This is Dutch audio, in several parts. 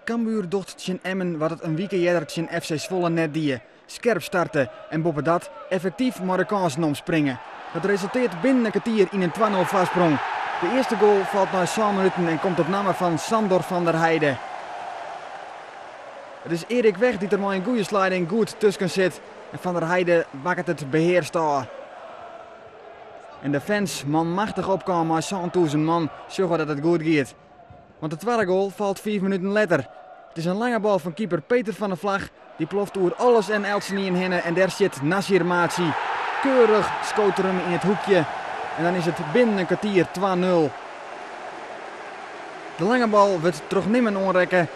Cambuur docht tjen Emmen wat het een week eerder tjen FC Zwolle net die. Scherp starten en boven dat effectief maar de kansen omspringen. Dat resulteert binnen een kwartier in een 2-0 vastsprong. De eerste goal valt na 7 minuten en komt op naam van Sandor van der Heijden. Het is Erik Weg die er maar een goede sliding goed tussen zit. En Van der Heijden wakkert het beheerst aan. En de fans manmachtig opkomen maar 100.000 man zorgen dat het goed gaat. Want de tweede goal valt 5 minuten later. Het is een lange bal van keeper Peter van der Vlag. Die ploft door alles en Elsen in hennen en daar zit Nasir Maatsi. Keurig scoot er hem in het hoekje. En dan is het binnen een kwartier 2-0. De lange bal wordt terug nimmer onrekken.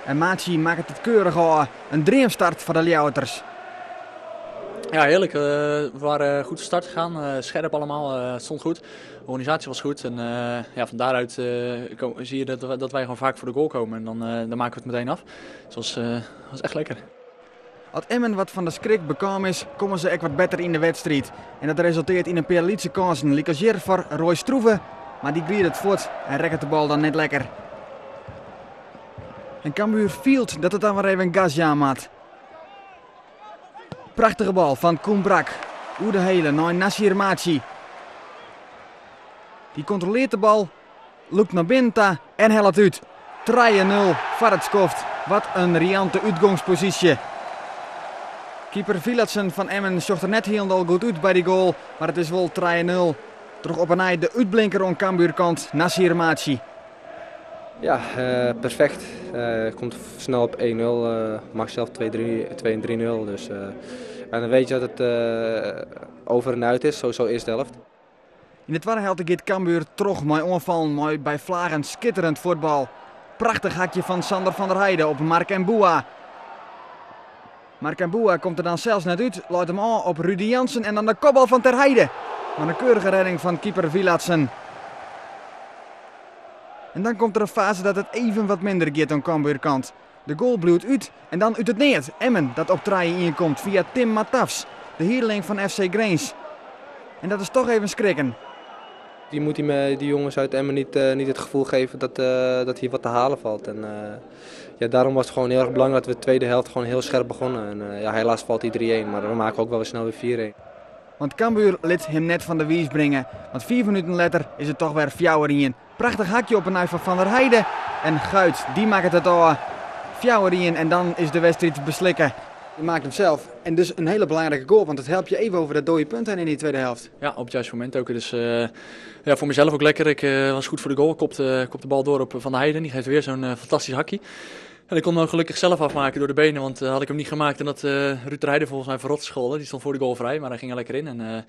En Maatsi maakt het keurig aan. Een dreamstart voor de Ljouwters. Ja, heerlijk. We waren goed van start gegaan. Scherp allemaal. Het stond goed. De organisatie was goed. En ja, van daaruit zie je dat wij gewoon vaak voor de goal komen. En dan maken we het meteen af. Dus dat was echt lekker. Als Emmen wat van de schrik bekam is, komen ze echt wat beter in de wedstrijd. En dat resulteert in een paar lietse kansen. Licagier voor Roy Stroeve, maar die glied het voort en rekt de bal dan net lekker. En Cambuur fielt dat het dan weer even gas maakt. Prachtige bal van Koen Brak. Oer de hele naar Nasir Maatsi. Die controleert de bal, loopt naar binnen en helpt uit. 3-0 voor het skoft. Wat een riante uitgangspositie. Keeper Vilatsen van Emmen zocht er net helemaal goed uit bij die goal, maar het is wel 3-0. Terug op een ei de uitblinker aan Cambuurkant, Nasir Maatsi. Ja, perfect. Komt snel op 1-0, mag zelf 2-3-0. Dus, en dan weet je dat het over en uit is, sowieso eerste helft. In de tweede helft gaat Cambuur terug, mooi onvallen, mooi bij Vlagen schitterend voetbal. Prachtig hakje van Sander van der Heijden op Mark Mboua. Mark Mboua komt er dan zelfs net uit, luidt hem aan op Rudy Jansen en dan de kopbal van Ter Heijden. Maar een keurige redding van keeper Vilatsen. En dan komt er een fase dat het even wat minder gaat aan Cambuurkant. De goal bloeit uit en dan uit het neert. Emmen dat op draaien inkomt via Tim Matafs, de huurling van FC Grains. En dat is toch even schrikken. Die moet die jongens uit Emmen niet het gevoel geven dat hier wat te halen valt. En, ja, daarom was het gewoon heel erg belangrijk dat we de tweede helft gewoon heel scherp begonnen. En, ja, helaas valt die 3-1, maar we maken ook wel weer snel weer 4-1. Want Cambuur liet hem net van de wies brengen. Want 4 minuten later is het toch weer 4-1. Prachtig hakje op een nijf van der Heijden. En Guit, die maakt het al 4-1 en dan is de wedstrijd beslikken. Je maakt hem zelf. En dus een hele belangrijke goal, want het helpt je even over dat dode punt heen in die tweede helft. Ja, op het juiste moment ook. Dus ja, voor mezelf ook lekker. Ik was goed voor de goal. Kopt de bal door op Van der Heijden. Die geeft weer zo'n fantastisch hakje. En ik kon hem gelukkig zelf afmaken door de benen, want had ik hem niet gemaakt en dat Ruud ter Heijden volgens mij verrot scholden. Die stond voor de goal vrij, maar hij ging er lekker in. En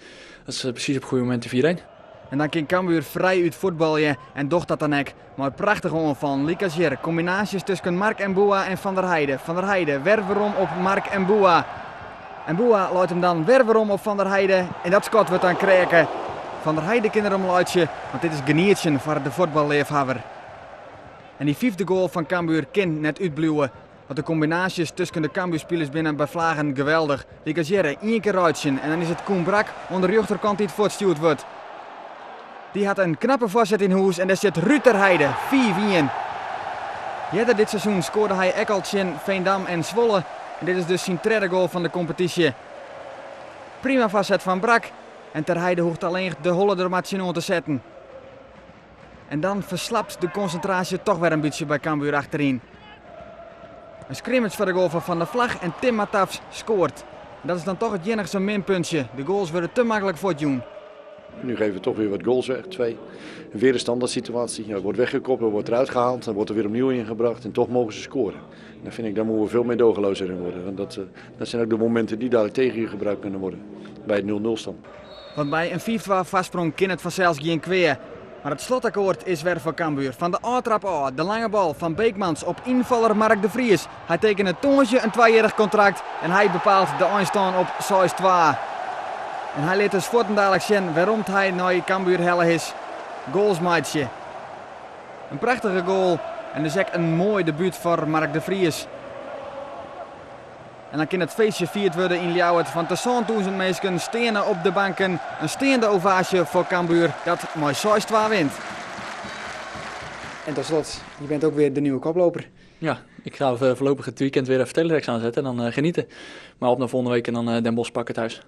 dat is precies op het goede moment de 4-1. En dan ging Cambuur vrij uit voetballen en docht dat dan ook. Maar prachtig van Licagier. Combinaties tussen Mark Mboua en Van der Heijden. Van der Heijden werverom op Mark Mboua. Mboua luidt hem dan werverom op Van der Heijden. En dat schot wordt dan kreken. Van der Heijden kinderen luidje, want dit is geniertje voor de voetballeefhouwer. En die 5e goal van Cambuur kan net uitbluwen. Want de combinaties tussen de Cambuurspelers binnen bij Vlagen geweldig. Licagier 1 keer uitje en dan is het Koen Brak onder de rechterkant die het voortstuurd wordt. Die had een knappe voorzet in huis en daar zit Ruud ter Heijden, 4-1. Eerder dit seizoen scoorde hij Ekkeltje, Veendam en Zwolle. En dit is dus zijn derde goal van de competitie. Prima voorzet van Brak. En ter Heijden hoeft alleen de holle er maar te zetten. En dan verslapt de concentratie toch weer een beetje bij Cambuur achterin. Een scrimmage voor de goal van Van der Vlag en Tim Matafs scoort. En dat is dan toch het enigste minpuntje. De goals worden te makkelijk voor het doen. Nu geven we toch weer wat goals weg, 2. Weer een standaard situatie. Ja, er wordt weggekoppeld, wordt eruit gehaald, dan wordt er weer opnieuw ingebracht en toch mogen ze scoren. Dan vind ik, daar moeten we veel meedogenlozer in worden. Want dat zijn ook de momenten die daar tegen je gebruikt kunnen worden. Bij het 0-0 stand. Want bij een 4-12 vastsprong kan het vanzelfs geen kweer. Maar het slotakkoord is weer voor Cambuur. Van de A-trap A, de lange bal van Beekmans op invaller Mark de Vries. Hij tekent het tongetje een 2-jarig contract en hij bepaalt de eindstand op 6-2. En hij liet dus voortdurend zien waarom hij naar Cambuur helle is. Goalsmaatje. Een prachtige goal en dus ook een mooi debuut voor Mark de Vries. En dan kan het feestje vierd worden in Ljouwert, want de 100.000 mensen stenen op de banken. Een steende ovatie voor Cambuur dat mooi 6-2 wint. En tot slot, je bent ook weer de nieuwe koploper. Ja, ik ga voorlopig het weekend weer even teletext aanzetten en dan genieten. Maar op naar volgende week en dan Den Bosch pakken thuis.